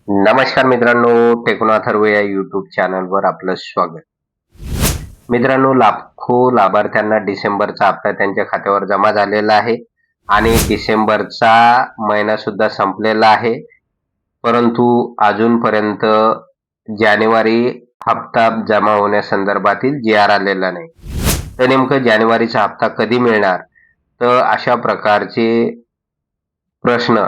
नमस्कार मित्रांनो, टेक्नो अथर्व या यूट्यूब चॅनलवर आपलं स्वागत. मित्रांनो, लाखो लाभार्थ्यांना डिसेंबरचा हप्ता त्यांच्या खात्यावर जमा झालेला आहे आणि डिसेंबरचा महिना सुद्धा संपलेला आहे. परंतु अजूनपर्यंत जानेवारी हप्ता जमा होण्यासंदर्भातील GR आलेला नाही. तर नेमकं जानेवारीचा हप्ता कधी मिळणार, तर अशा प्रकारचे प्रश्न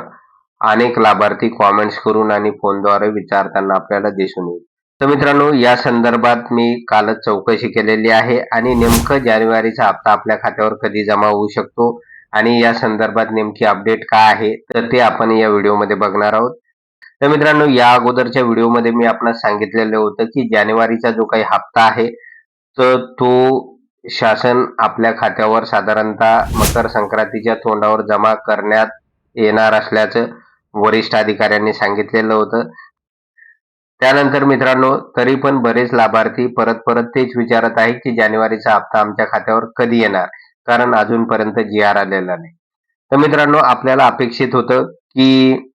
अनेक लाभार्थी कॉमेंट्स करून आणि फोनद्वारे विचारताना आपल्याला दिसून येईल. तर मित्रांनो, या संदर्भात मी कालच चौकशी केलेली आहे आणि नेमकं जानेवारीचा हप्ता आपल्या खात्यावर कधी जमा होऊ शकतो आणि या संदर्भात नेमकी अपडेट काय आहे, तर ते आपण या व्हिडिओमध्ये बघणार आहोत. तर मित्रांनो, या अगोदरच्या व्हिडिओमध्ये मी आपणास सांगितलेलं होतं की जानेवारीचा जो काही हप्ता आहे तर तो शासन आपल्या खात्यावर साधारणतः मकर संक्रांतीच्या तोंडावर जमा करण्यात येणार असल्याचं वरिष्ठ अधिकाऱ्यांनी सांगितलेलं होतं. त्यानंतर मित्रांनो, तरी पण बरेच लाभार्थी परत तेच विचारत आहे की जानेवारीचा हप्ता आमच्या खात्यावर कधी येणार, कारण अजूनपर्यंत GR आलेला नाही. तर मित्रांनो, आपल्याला अपेक्षित होतं की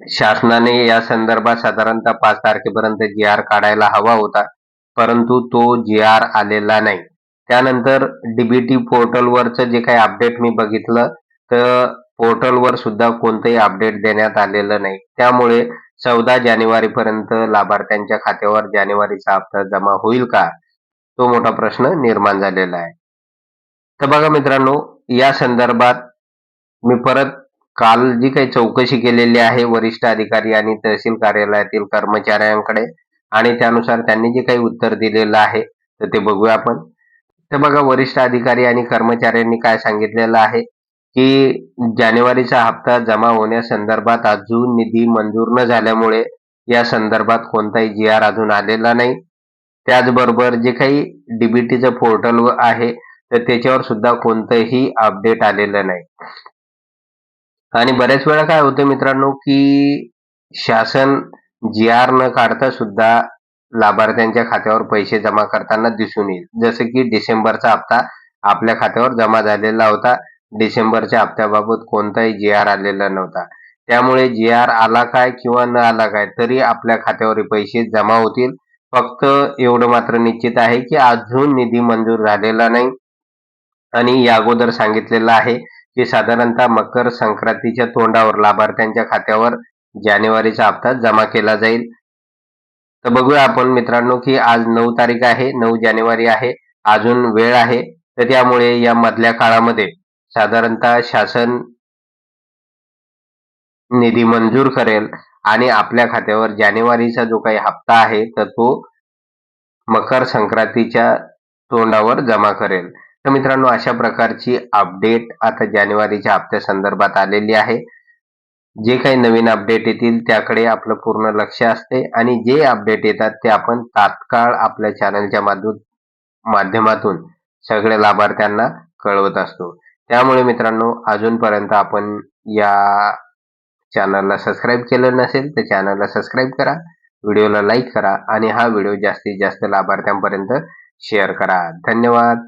शासनाने या संदर्भात साधारणतः 5 तारखेपर्यंत GR काढायला हवा होता, परंतु तो GR आलेला नाही. त्यानंतर DBT पोर्टलवरचं जे काही अपडेट मी बघितलं, तर पोर्टलवर सुद्धा कोणतंही अपडेट देण्यात आलेलं नाही. त्यामुळे 14 जानेवारीपर्यंत लाभार्थ्यांच्या खात्यावर जानेवारीचा हप्ता जमा होईल का, तो मोठा प्रश्न निर्माण झालेला आहे. तर बघा मित्रांनो, या संदर्भात मी परत काल जी काही चौकशी केलेली आहे वरिष्ठ अधिकारी आणि तहसील कार्यालयातील कर्मचाऱ्यांकडे, आणि त्यानुसार त्यांनी जे काही उत्तर दिलेलं आहे तर ते बघूया आपण. तर बघा, वरिष्ठ अधिकारी आणि कर्मचाऱ्यांनी काय सांगितलेलं आहे की जानेवारीचा हप्ता जमा होण्यासंदर्भात अजून निधी मंजूर न झाल्यामुळे या संदर्भात कोणताही GR अजून आलेला नाही. त्याचबरोबर जे काही DBTचं पोर्टल आहे तर त्याच्यावर सुद्धा कोणतंही अपडेट आलेलं नाही. आणि बऱ्याच वेळा काय होतं मित्रांनो की शासन GR न काढता सुद्धा लाभार्थ्यांच्या खात्यावर पैसे जमा करताना दिसून येईल. जसं की डिसेंबरचा हप्ता आपल्या खात्यावर जमा झालेला होता. डिसेंबरच्या हप्त्याबाबत कोणताही GR आलेला नव्हता. त्यामुळे GR आला काय किंवा न आला काय, तरी आपल्या खात्यावर पैसे जमा होतील. फक्त एवढं मात्र निश्चित आहे की अजून निधी मंजूर झालेला नाही आणि या अगोदर सांगितलेलं आहे की साधारणतः मकर संक्रांतीच्या तोंडावर लाभार्थ्यांच्या खात्यावर जानेवारीचा हप्ता जमा केला जाईल. तर बघूया आपण मित्रांनो की आज 9 तारीख आहे, 9 जानेवारी आहे, अजून वेळ आहे. तर त्यामुळे या मधल्या काळामध्ये साधारणतः शासन निधी मंजूर करेल आणि आपल्या खात्यावर जानेवारीचा जो काही हप्ता आहे तर तो मकर संक्रांतीच्या तोंडावर जमा करेल. तर मित्रांनो, अशा प्रकारची अपडेट आता जानेवारीच्या हप्त्या संदर्भात आलेली आहे. जे काही नवीन अपडेट येतील त्याकडे आपलं पूर्ण लक्ष असते आणि जे अपडेट येतात ते आपण तात्काळ आपल्या चॅनलच्या माध्यमातून सगळ्या लाभार्थ्यांना कळवत असतो. त्यामुळे मित्रांनो, अजूनपर्यंत आपण या चॅनलला सबस्क्राईब केलं नसेल तर चॅनलला सबस्क्राईब करा, व्हिडिओला लाईक करा आणि हा व्हिडिओ जास्तीत जास्त लाभार्थ्यांपर्यंत शेअर करा. धन्यवाद.